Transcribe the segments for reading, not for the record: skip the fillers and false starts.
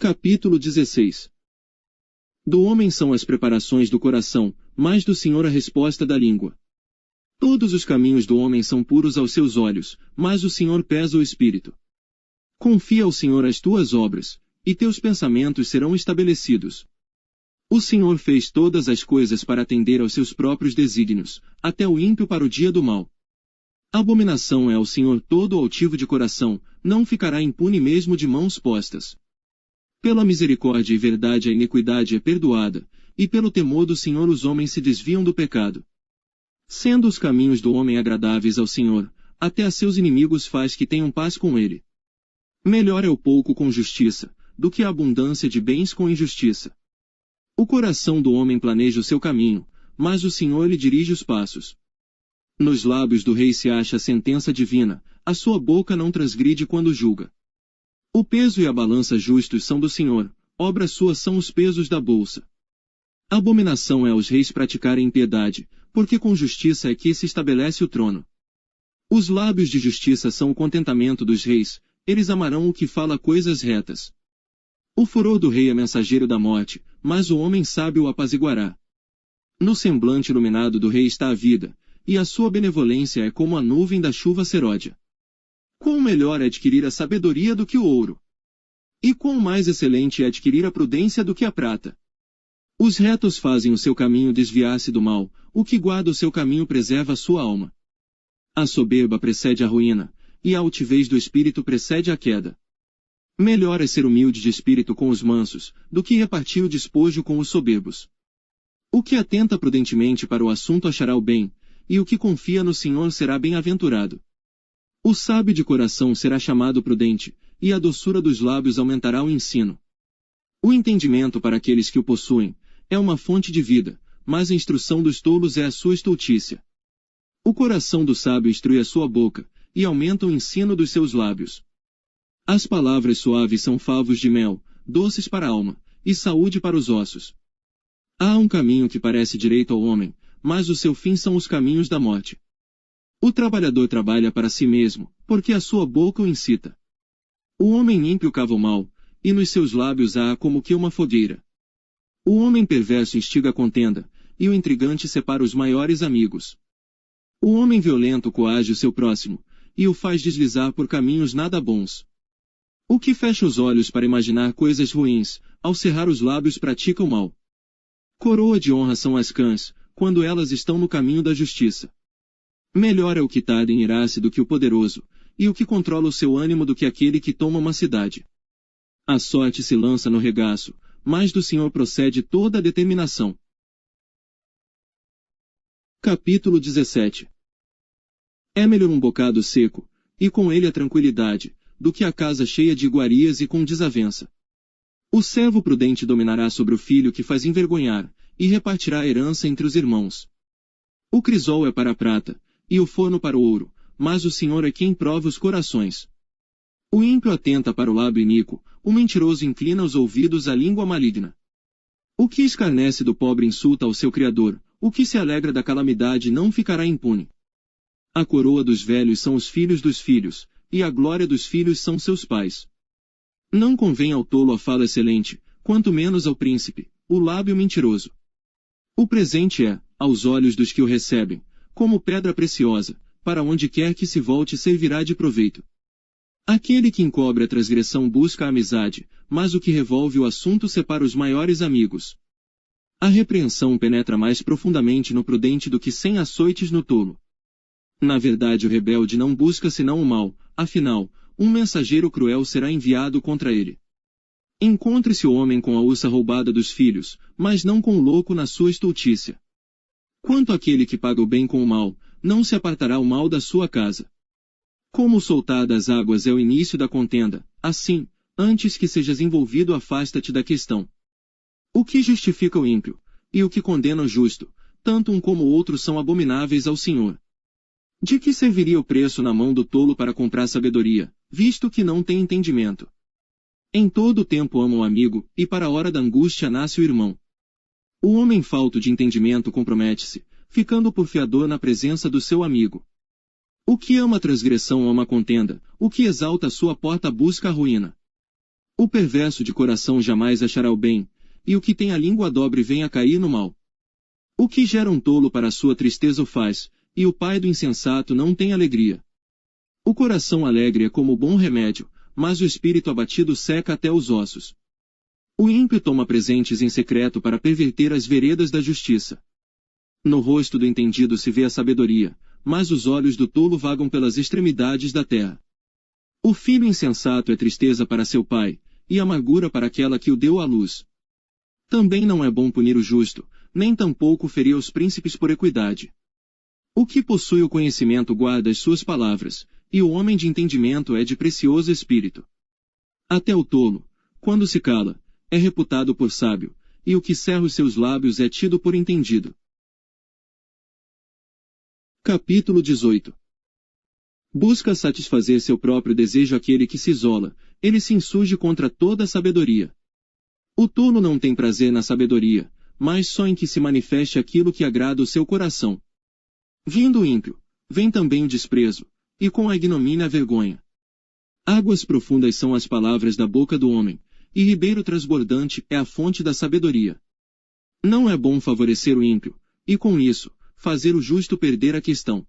Capítulo 16. Do homem são as preparações do coração, mas do Senhor a resposta da língua. Todos os caminhos do homem são puros aos seus olhos, mas o Senhor pesa o espírito. Confia ao Senhor as tuas obras, e teus pensamentos serão estabelecidos. O Senhor fez todas as coisas para atender aos seus próprios desígnios, até o ímpio para o dia do mal. Abominação é ao Senhor todo altivo de coração, não ficará impune mesmo de mãos postas. Pela misericórdia e verdade a iniquidade é perdoada, e pelo temor do Senhor os homens se desviam do pecado. Sendo os caminhos do homem agradáveis ao Senhor, até a seus inimigos faz que tenham paz com ele. Melhor é o pouco com justiça, do que a abundância de bens com injustiça. O coração do homem planeja o seu caminho, mas o Senhor lhe dirige os passos. Nos lábios do rei se acha a sentença divina, a sua boca não transgride quando julga. O peso e a balança justos são do Senhor, obra sua são os pesos da bolsa. Abominação é aos reis praticarem impiedade, porque com justiça é que se estabelece o trono. Os lábios de justiça são o contentamento dos reis, eles amarão o que fala coisas retas. O furor do rei é mensageiro da morte, mas o homem sábio o apaziguará. No semblante iluminado do rei está a vida, e a sua benevolência é como a nuvem da chuva seródia. Quão melhor é adquirir a sabedoria do que o ouro! E quão mais excelente é adquirir a prudência do que a prata! Os retos fazem o seu caminho desviar-se do mal, o que guarda o seu caminho preserva a sua alma. A soberba precede a ruína, e a altivez do espírito precede a queda. Melhor é ser humilde de espírito com os mansos, do que repartir o despojo com os soberbos. O que atenta prudentemente para o assunto achará o bem, e o que confia no Senhor será bem-aventurado. O sábio de coração será chamado prudente, e a doçura dos lábios aumentará o ensino. O entendimento para aqueles que o possuem é uma fonte de vida, mas a instrução dos tolos é a sua estultícia. O coração do sábio instrui a sua boca, e aumenta o ensino dos seus lábios. As palavras suaves são favos de mel, doces para a alma, e saúde para os ossos. Há um caminho que parece direito ao homem, mas o seu fim são os caminhos da morte. O trabalhador trabalha para si mesmo, porque a sua boca o incita. O homem ímpio cava o mal, e nos seus lábios há como que uma fogueira. O homem perverso instiga a contenda, e o intrigante separa os maiores amigos. O homem violento coage o seu próximo, e o faz deslizar por caminhos nada bons. O que fecha os olhos para imaginar coisas ruins, ao cerrar os lábios pratica o mal. Coroa de honra são as cãs, quando elas estão no caminho da justiça. Melhor é o que tarda em irar-se do que o poderoso, e o que controla o seu ânimo do que aquele que toma uma cidade. A sorte se lança no regaço, mas do Senhor procede toda a determinação. Capítulo 17. É melhor um bocado seco, e com ele a tranquilidade, do que a casa cheia de iguarias e com desavença. O servo prudente dominará sobre o filho que faz envergonhar, e repartirá a herança entre os irmãos. O crisol é para a prata, e o forno para o ouro, mas o Senhor é quem prova os corações. O ímpio atenta para o lábio iníquo, o mentiroso inclina os ouvidos à língua maligna. O que escarnece do pobre insulta ao seu Criador, o que se alegra da calamidade não ficará impune. A coroa dos velhos são os filhos dos filhos, e a glória dos filhos são seus pais. Não convém ao tolo a fala excelente, quanto menos ao príncipe, o lábio mentiroso. O presente é, aos olhos dos que o recebem, como pedra preciosa, para onde quer que se volte servirá de proveito. Aquele que encobre a transgressão busca a amizade, mas o que revolve o assunto separa os maiores amigos. A repreensão penetra mais profundamente no prudente do que 100 açoites no tolo. Na verdade o rebelde não busca senão o mal, afinal, um mensageiro cruel será enviado contra ele. Encontre-se o homem com a ursa roubada dos filhos, mas não com o louco na sua estultícia. Quanto àquele que paga o bem com o mal, não se apartará o mal da sua casa. Como o soltar das águas é o início da contenda, assim, antes que sejas envolvido afasta-te da questão. O que justifica o ímpio, e o que condena o justo, tanto um como o outro são abomináveis ao Senhor. De que serviria o preço na mão do tolo para comprar sabedoria, visto que não tem entendimento? Em todo o tempo ama o amigo, e para a hora da angústia nasce o irmão. O homem falto de entendimento compromete-se, ficando por fiador na presença do seu amigo. O que ama a transgressão ama a contenda, o que exalta a sua porta busca a ruína. O perverso de coração jamais achará o bem, e o que tem a língua dobre vem a cair no mal. O que gera um tolo para sua tristeza o faz, e o pai do insensato não tem alegria. O coração alegre é como bom remédio, mas o espírito abatido seca até os ossos. O ímpio toma presentes em secreto para perverter as veredas da justiça. No rosto do entendido se vê a sabedoria, mas os olhos do tolo vagam pelas extremidades da terra. O filho insensato é tristeza para seu pai, e amargura para aquela que o deu à luz. Também não é bom punir o justo, nem tampouco ferir os príncipes por equidade. O que possui o conhecimento guarda as suas palavras, e o homem de entendimento é de precioso espírito. Até o tolo, quando se cala, é reputado por sábio, e o que cerra os seus lábios é tido por entendido. Capítulo 18. Busca satisfazer seu próprio desejo aquele que se isola, ele se insurge contra toda a sabedoria. O tolo não tem prazer na sabedoria, mas só em que se manifeste aquilo que agrada o seu coração. Vindo o ímpio, vem também o desprezo, e com a ignomínia a vergonha. Águas profundas são as palavras da boca do homem, e ribeiro transbordante é a fonte da sabedoria. Não é bom favorecer o ímpio, e com isso, fazer o justo perder a questão.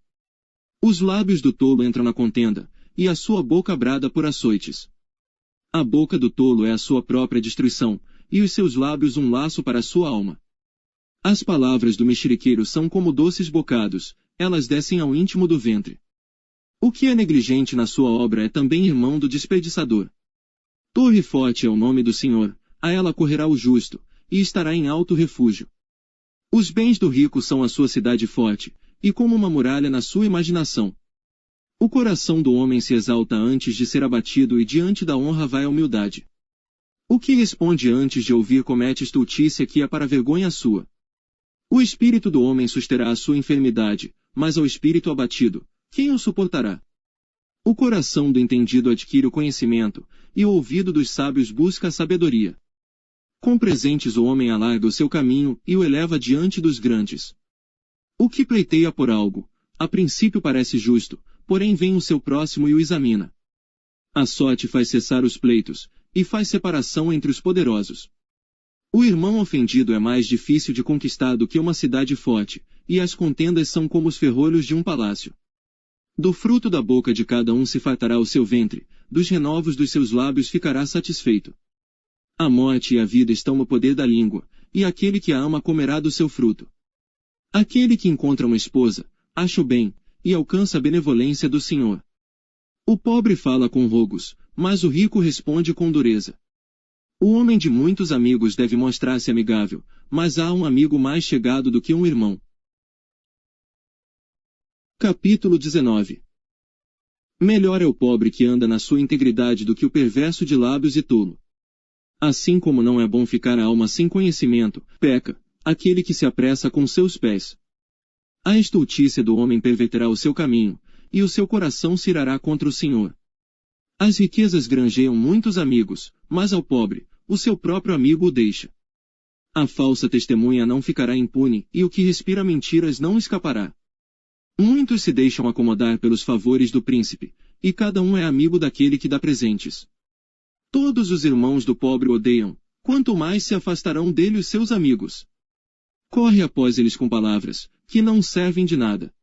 Os lábios do tolo entram na contenda, e a sua boca brada por açoites. A boca do tolo é a sua própria destruição, e os seus lábios um laço para a sua alma. As palavras do mexeriqueiro são como doces bocados, elas descem ao íntimo do ventre. O que é negligente na sua obra é também irmão do desperdiçador. Torre forte é o nome do Senhor, a ela correrá o justo, e estará em alto refúgio. Os bens do rico são a sua cidade forte, e como uma muralha na sua imaginação. O coração do homem se exalta antes de ser abatido e diante da honra vai a humildade. O que responde antes de ouvir comete estultícia que é para vergonha sua. O espírito do homem susterá a sua enfermidade, mas ao espírito abatido, quem o suportará? O coração do entendido adquire o conhecimento, e o ouvido dos sábios busca a sabedoria. Com presentes o homem alarga o seu caminho e o eleva diante dos grandes. O que pleiteia por algo, a princípio parece justo, porém vem o seu próximo e o examina. A sorte faz cessar os pleitos, e faz separação entre os poderosos. O irmão ofendido é mais difícil de conquistar do que uma cidade forte, e as contendas são como os ferrolhos de um palácio. Do fruto da boca de cada um se fartará o seu ventre, dos renovos dos seus lábios ficará satisfeito. A morte e a vida estão no poder da língua, e aquele que a ama comerá do seu fruto. Aquele que encontra uma esposa, acha o bem, e alcança a benevolência do Senhor. O pobre fala com rogos, mas o rico responde com dureza. O homem de muitos amigos deve mostrar-se amigável, mas há um amigo mais chegado do que um irmão. Capítulo 19. Melhor é o pobre que anda na sua integridade do que o perverso de lábios e tolo. Assim como não é bom ficar a alma sem conhecimento, peca aquele que se apressa com seus pés. A estultícia do homem perverterá o seu caminho, e o seu coração se irará contra o Senhor. As riquezas granjeiam muitos amigos, mas ao pobre, o seu próprio amigo o deixa. A falsa testemunha não ficará impune, e o que respira mentiras não escapará. Muitos se deixam acomodar pelos favores do príncipe, e cada um é amigo daquele que dá presentes. Todos os irmãos do pobre o odeiam, quanto mais se afastarão dele os seus amigos. Corre após eles com palavras, que não servem de nada.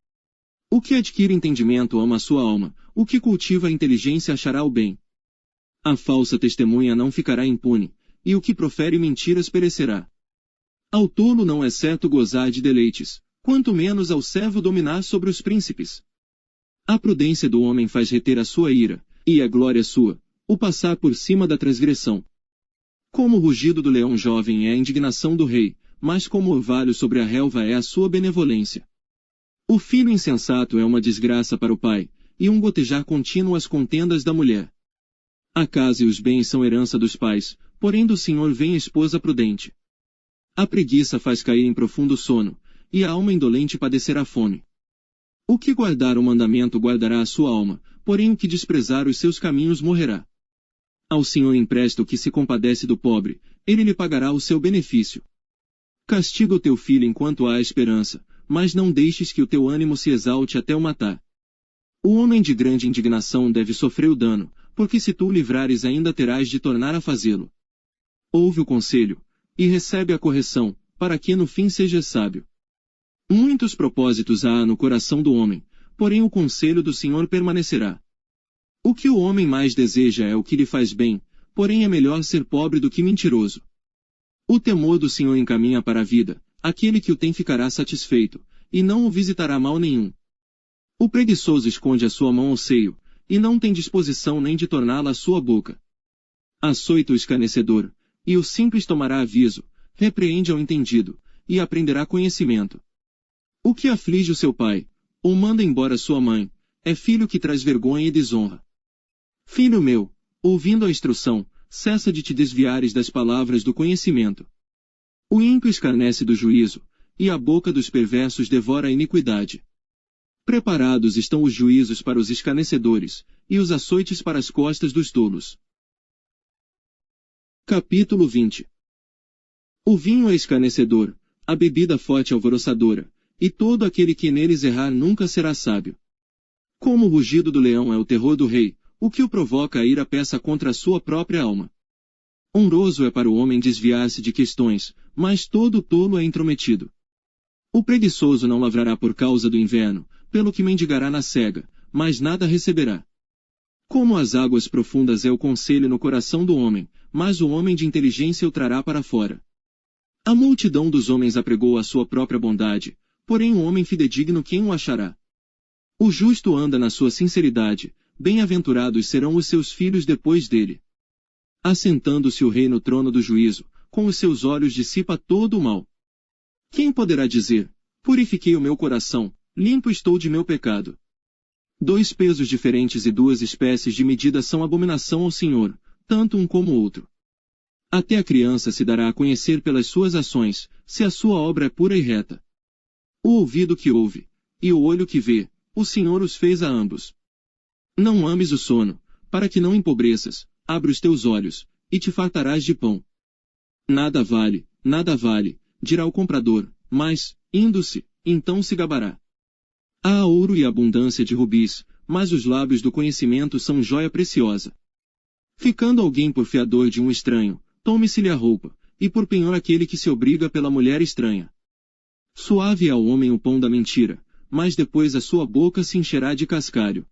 O que adquire entendimento ama a sua alma, o que cultiva a inteligência achará o bem. A falsa testemunha não ficará impune, e o que profere mentiras perecerá. Ao tolo não é certo gozar de deleites, quanto menos ao servo dominar sobre os príncipes. A prudência do homem faz reter a sua ira, e a glória sua, o passar por cima da transgressão. Como o rugido do leão jovem é a indignação do rei, mas como o orvalho sobre a relva é a sua benevolência. O filho insensato é uma desgraça para o pai, e um gotejar contínuo às contendas da mulher. A casa e os bens são herança dos pais, porém do Senhor vem a esposa prudente. A preguiça faz cair em profundo sono, e a alma indolente padecerá fome. O que guardar o mandamento guardará a sua alma, porém o que desprezar os seus caminhos morrerá. Ao Senhor empresta o que se compadece do pobre, ele lhe pagará o seu benefício. Castiga o teu filho enquanto há esperança, mas não deixes que o teu ânimo se exalte até o matar. O homem de grande indignação deve sofrer o dano, porque se tu o livrares ainda terás de tornar a fazê-lo. Ouve o conselho, e recebe a correção, para que no fim sejas sábio. Muitos propósitos há no coração do homem, porém o conselho do Senhor permanecerá. O que o homem mais deseja é o que lhe faz bem, porém é melhor ser pobre do que mentiroso. O temor do Senhor encaminha para a vida, aquele que o tem ficará satisfeito, e não o visitará mal nenhum. O preguiçoso esconde a sua mão ao seio, e não tem disposição nem de torná-la à sua boca. Açoita o escarnecedor, e o simples tomará aviso, repreende ao entendido, e aprenderá conhecimento. O que aflige o seu pai, ou manda embora sua mãe, é filho que traz vergonha e desonra. Filho meu, ouvindo a instrução, cessa de te desviares das palavras do conhecimento. O ímpio escarnece do juízo, e a boca dos perversos devora a iniquidade. Preparados estão os juízos para os escarnecedores, e os açoites para as costas dos tolos. Capítulo 20. O vinho é escarnecedor, a bebida forte alvoroçadora, e todo aquele que neles errar nunca será sábio. Como o rugido do leão é o terror do rei, o que o provoca a ira peça contra a sua própria alma. Honroso é para o homem desviar-se de questões, mas todo tolo é intrometido. O preguiçoso não lavrará por causa do inverno, pelo que mendigará na cega, mas nada receberá. Como as águas profundas é o conselho no coração do homem, mas o homem de inteligência o trará para fora. A multidão dos homens apregou a sua própria bondade, porém o homem fidedigno quem o achará? O justo anda na sua sinceridade, bem-aventurados serão os seus filhos depois dele. Assentando-se o rei no trono do juízo, com os seus olhos dissipa todo o mal. Quem poderá dizer, purifiquei o meu coração, limpo estou de meu pecado? 2 pesos diferentes e 2 espécies de medida são abominação ao Senhor, tanto um como o outro. Até a criança se dará a conhecer pelas suas ações, se a sua obra é pura e reta. O ouvido que ouve, e o olho que vê, o Senhor os fez a ambos. Não ames o sono, para que não empobreças, abre os teus olhos, e te fartarás de pão. Nada vale, dirá o comprador, mas, indo-se, então se gabará. Há ouro e abundância de rubis, mas os lábios do conhecimento são joia preciosa. Ficando alguém por fiador de um estranho, tome-se-lhe a roupa, e por penhor aquele que se obriga pela mulher estranha. Suave é ao homem o pão da mentira, mas depois a sua boca se encherá de cascalho.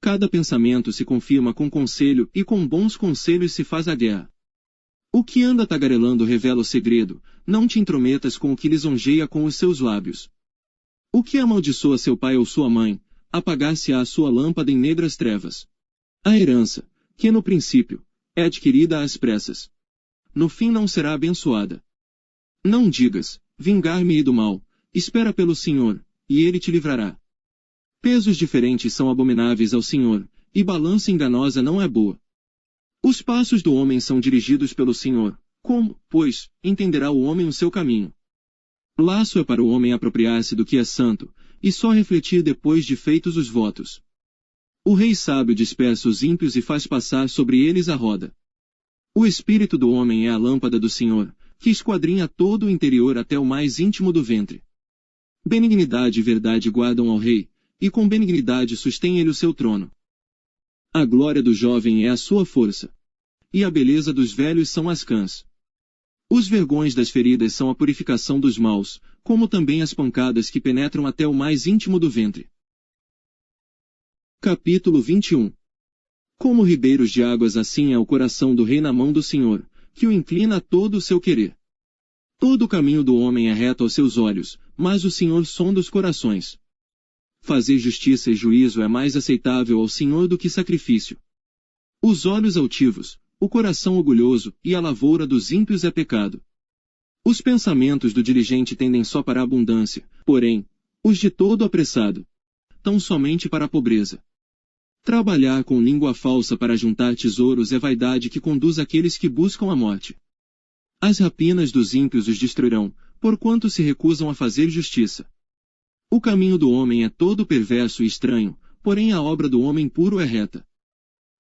Cada pensamento se confirma com conselho e com bons conselhos se faz a guerra. O que anda tagarelando revela o segredo, não te intrometas com o que lisonjeia com os seus lábios. O que amaldiçoa seu pai ou sua mãe, apagar-se-á a sua lâmpada em negras trevas. A herança, que no princípio, é adquirida às pressas, no fim não será abençoada. Não digas, vingar-me-ei do mal, espera pelo Senhor, e ele te livrará. Pesos diferentes são abomináveis ao Senhor, e balança enganosa não é boa. Os passos do homem são dirigidos pelo Senhor, como, pois, entenderá o homem o seu caminho? Laço é para o homem apropriar-se do que é santo, e só refletir depois de feitos os votos. O rei sábio dispersa os ímpios e faz passar sobre eles a roda. O espírito do homem é a lâmpada do Senhor, que esquadrinha todo o interior até o mais íntimo do ventre. Benignidade e verdade guardam ao rei, e com benignidade sustém ele o seu trono. A glória do jovem é a sua força, e a beleza dos velhos são as cãs. Os vergões das feridas são a purificação dos maus, como também as pancadas que penetram até o mais íntimo do ventre. Capítulo 21. Como ribeiros de águas assim é o coração do rei na mão do Senhor, que o inclina a todo o seu querer. Todo o caminho do homem é reto aos seus olhos, mas o Senhor sonda os corações. Fazer justiça e juízo é mais aceitável ao Senhor do que sacrifício. Os olhos altivos, o coração orgulhoso e a lavoura dos ímpios é pecado. Os pensamentos do diligente tendem só para a abundância, porém, os de todo apressado, tão somente para a pobreza. Trabalhar com língua falsa para juntar tesouros é vaidade que conduz aqueles que buscam a morte. As rapinas dos ímpios os destruirão, porquanto se recusam a fazer justiça. O caminho do homem é todo perverso e estranho, porém a obra do homem puro é reta.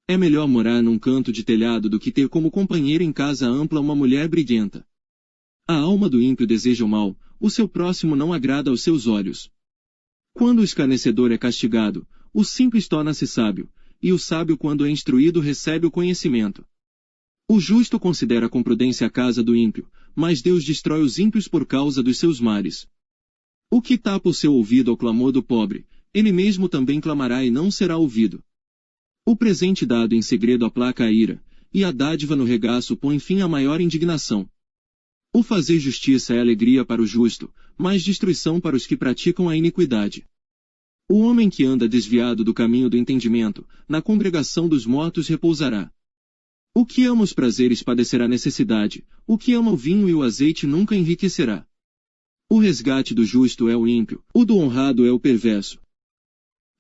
É melhor morar num canto de telhado do que ter como companheira em casa ampla uma mulher briguenta. A alma do ímpio deseja o mal, o seu próximo não agrada aos seus olhos. Quando o escarnecedor é castigado, o simples torna-se sábio, e o sábio quando é instruído recebe o conhecimento. O justo considera com prudência a casa do ímpio, mas Deus destrói os ímpios por causa dos seus males. O que tapa o seu ouvido ao clamor do pobre, ele mesmo também clamará e não será ouvido. O presente dado em segredo aplaca a ira, e a dádiva no regaço põe fim à maior indignação. O fazer justiça é alegria para o justo, mas destruição para os que praticam a iniquidade. O homem que anda desviado do caminho do entendimento, na congregação dos mortos repousará. O que ama os prazeres padecerá necessidade, o que ama o vinho e o azeite nunca enriquecerá. O resgate do justo é o ímpio, o do honrado é o perverso.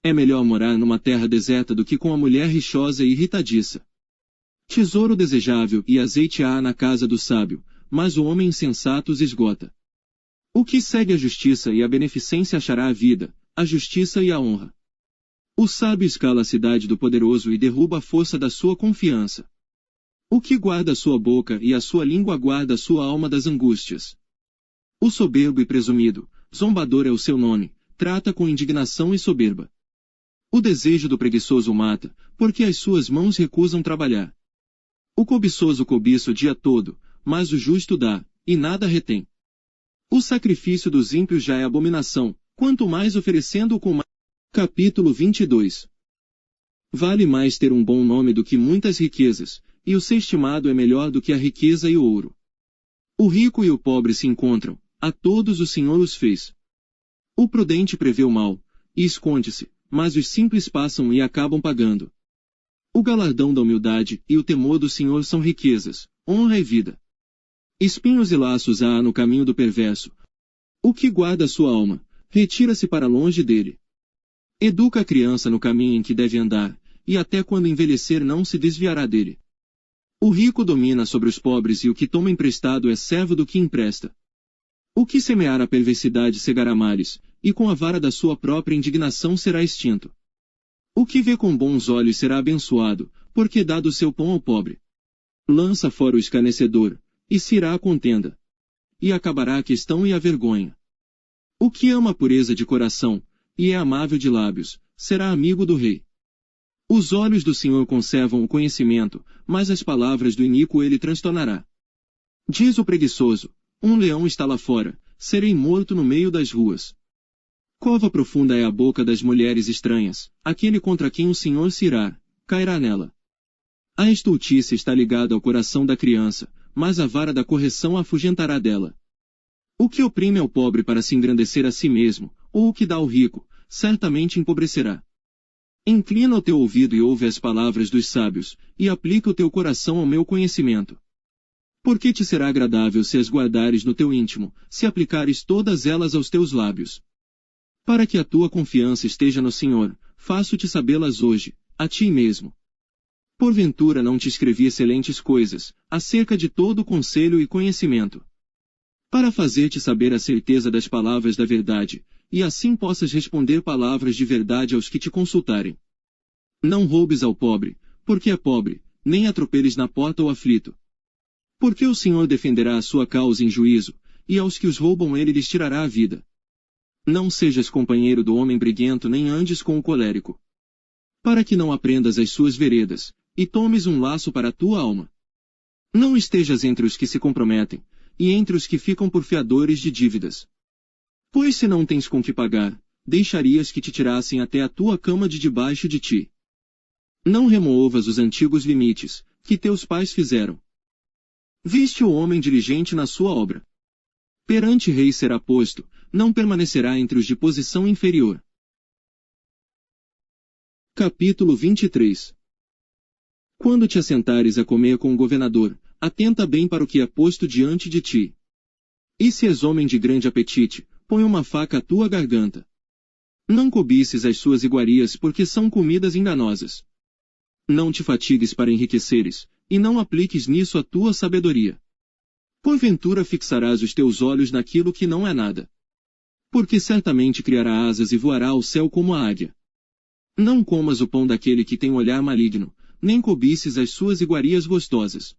É melhor morar numa terra deserta do que com a mulher rixosa e irritadiça. Tesouro desejável e azeite há na casa do sábio, mas o homem insensato os esgota. O que segue a justiça e a beneficência achará a vida, a justiça e a honra. O sábio escala a cidade do poderoso e derruba a força da sua confiança. O que guarda a sua boca e a sua língua guarda a sua alma das angústias. O soberbo e presumido, zombador é o seu nome, trata com indignação e soberba. O desejo do preguiçoso o mata, porque as suas mãos recusam trabalhar. O cobiçoso cobiça o dia todo, mas o justo dá, e nada retém. O sacrifício dos ímpios já é abominação, quanto mais oferecendo-o com mais. Capítulo 22. Vale mais ter um bom nome do que muitas riquezas, e o ser estimado é melhor do que a riqueza e o ouro. O rico e o pobre se encontram, a todos o Senhor os fez. O prudente prevê o mal, e esconde-se, mas os simples passam e acabam pagando. O galardão da humildade e o temor do Senhor são riquezas, honra e vida. Espinhos e laços há no caminho do perverso. O que guarda a sua alma, retira-se para longe dele. Educa a criança no caminho em que deve andar, e até quando envelhecer não se desviará dele. O rico domina sobre os pobres e o que toma emprestado é servo do que empresta. O que semear a perversidade cegará males, e com a vara da sua própria indignação será extinto. O que vê com bons olhos será abençoado, porque dá do seu pão ao pobre. Lança fora o escarnecedor, e se irá a contenda. E acabará a questão e a vergonha. O que ama a pureza de coração, e é amável de lábios, será amigo do rei. Os olhos do Senhor conservam o conhecimento, mas as palavras do iníquo ele transtornará. Diz o preguiçoso, um leão está lá fora, serei morto no meio das ruas. Cova profunda é a boca das mulheres estranhas, aquele contra quem o Senhor se irá, cairá nela. A estultice está ligada ao coração da criança, mas a vara da correção a afugentará dela. O que oprime ao pobre para se engrandecer a si mesmo, ou o que dá ao rico, certamente empobrecerá. Inclina o teu ouvido e ouve as palavras dos sábios, e aplica o teu coração ao meu conhecimento. Porque te será agradável se as guardares no teu íntimo, se aplicares todas elas aos teus lábios. Para que a tua confiança esteja no Senhor, faço-te sabê-las hoje, a ti mesmo. Porventura não te escrevi excelentes coisas, acerca de todo o conselho e conhecimento. Para fazer-te saber a certeza das palavras da verdade, e assim possas responder palavras de verdade aos que te consultarem. Não roubes ao pobre, porque é pobre, nem atropeles na porta o aflito. Porque o Senhor defenderá a sua causa em juízo, e aos que os roubam ele lhes tirará a vida. Não sejas companheiro do homem briguento nem andes com o colérico. Para que não aprendas as suas veredas, e tomes um laço para a tua alma. Não estejas entre os que se comprometem, e entre os que ficam por fiadores de dívidas. Pois se não tens com que pagar, deixarias que te tirassem até a tua cama de debaixo de ti. Não removas os antigos limites, que teus pais fizeram. Viste o homem diligente na sua obra. Perante rei será posto, não permanecerá entre os de posição inferior. Capítulo 23. Quando te assentares a comer com o governador, atenta bem para o que é posto diante de ti. E se és homem de grande apetite, põe uma faca à tua garganta. Não cobices as suas iguarias porque são comidas enganosas. Não te fatigues para enriqueceres, e não apliques nisso a tua sabedoria. Porventura fixarás os teus olhos naquilo que não é nada. Porque certamente criará asas e voará ao céu como a águia. Não comas o pão daquele que tem olhar maligno, nem cobices as suas iguarias gostosas.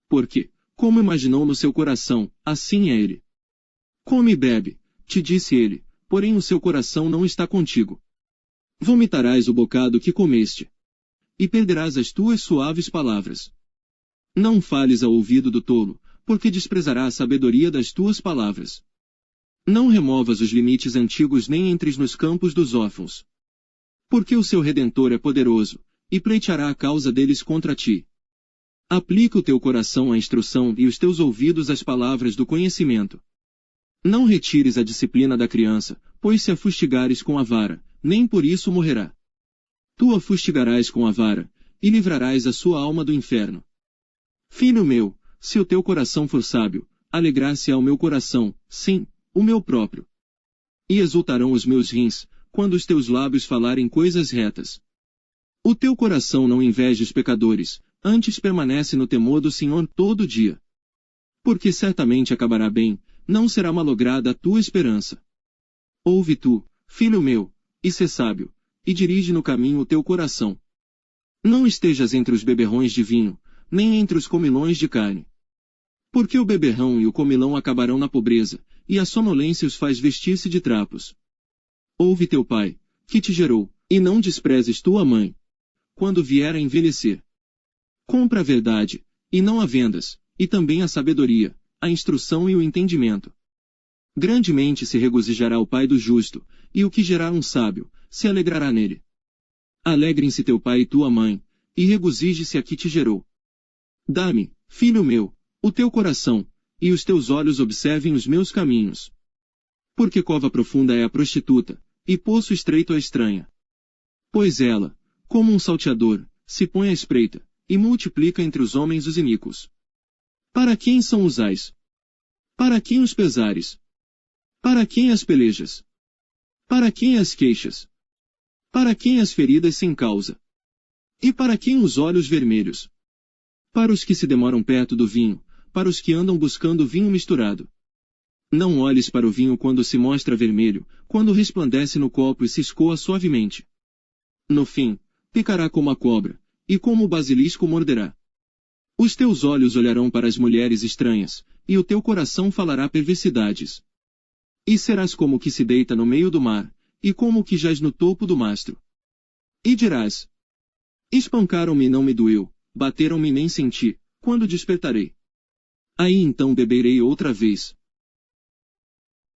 Porque, como imaginou no seu coração, assim é ele. Come e bebe, te disse ele, porém o seu coração não está contigo. Vomitarás o bocado que comeste. e perderás as tuas suaves palavras. Não fales ao ouvido do tolo, porque desprezará a sabedoria das tuas palavras. Não removas os limites antigos nem entres nos campos dos órfãos. Porque o seu Redentor é poderoso, e pleiteará a causa deles contra ti. Aplica o teu coração à instrução e os teus ouvidos às palavras do conhecimento. Não retires a disciplina da criança, pois se a fustigares com a vara, nem por isso morrerá. Tu a fustigarás com a vara, e livrarás a sua alma do inferno. Filho meu, se o teu coração for sábio, alegrar-se-á o meu coração, sim, o meu próprio. E exultarão os meus rins, quando os teus lábios falarem coisas retas. O teu coração não inveja os pecadores, antes permanece no temor do Senhor todo dia. Porque certamente acabará bem, não será malograda a tua esperança. Ouve tu, filho meu, e sê sábio, e dirige no caminho o teu coração. Não estejas entre os beberrões de vinho, nem entre os comilões de carne. Porque o beberrão e o comilão acabarão na pobreza, e a sonolência os faz vestir-se de trapos. Ouve teu pai, que te gerou, e não desprezes tua mãe, quando vier a envelhecer. Compra a verdade, e não a vendas, e também a sabedoria, a instrução e o entendimento. Grandemente se regozijará o pai do justo, e o que gerar um sábio, se alegrará nele. Alegrem-se teu pai e tua mãe, e regozije-se a que te gerou. Dá-me, filho meu, o teu coração, e os teus olhos observem os meus caminhos. Porque cova profunda é a prostituta, e poço estreito a estranha. Pois ela, como um salteador, se põe à espreita, e multiplica entre os homens os iníquos. Para quem são usais? Para quem os pesares? Para quem as pelejas? Para quem as queixas? Para quem as feridas sem causa? E para quem os olhos vermelhos? Para os que se demoram perto do vinho, para os que andam buscando vinho misturado. Não olhes para o vinho quando se mostra vermelho, quando resplandece no copo e se escoa suavemente. No fim, picará como a cobra, e como o basilisco morderá. Os teus olhos olharão para as mulheres estranhas, e o teu coração falará perversidades. E serás como o que se deita no meio do mar, e como o que jaz no topo do mastro. E dirás: espancaram-me e não me doeu, bateram-me e nem senti, quando despertarei. Aí então beberei outra vez,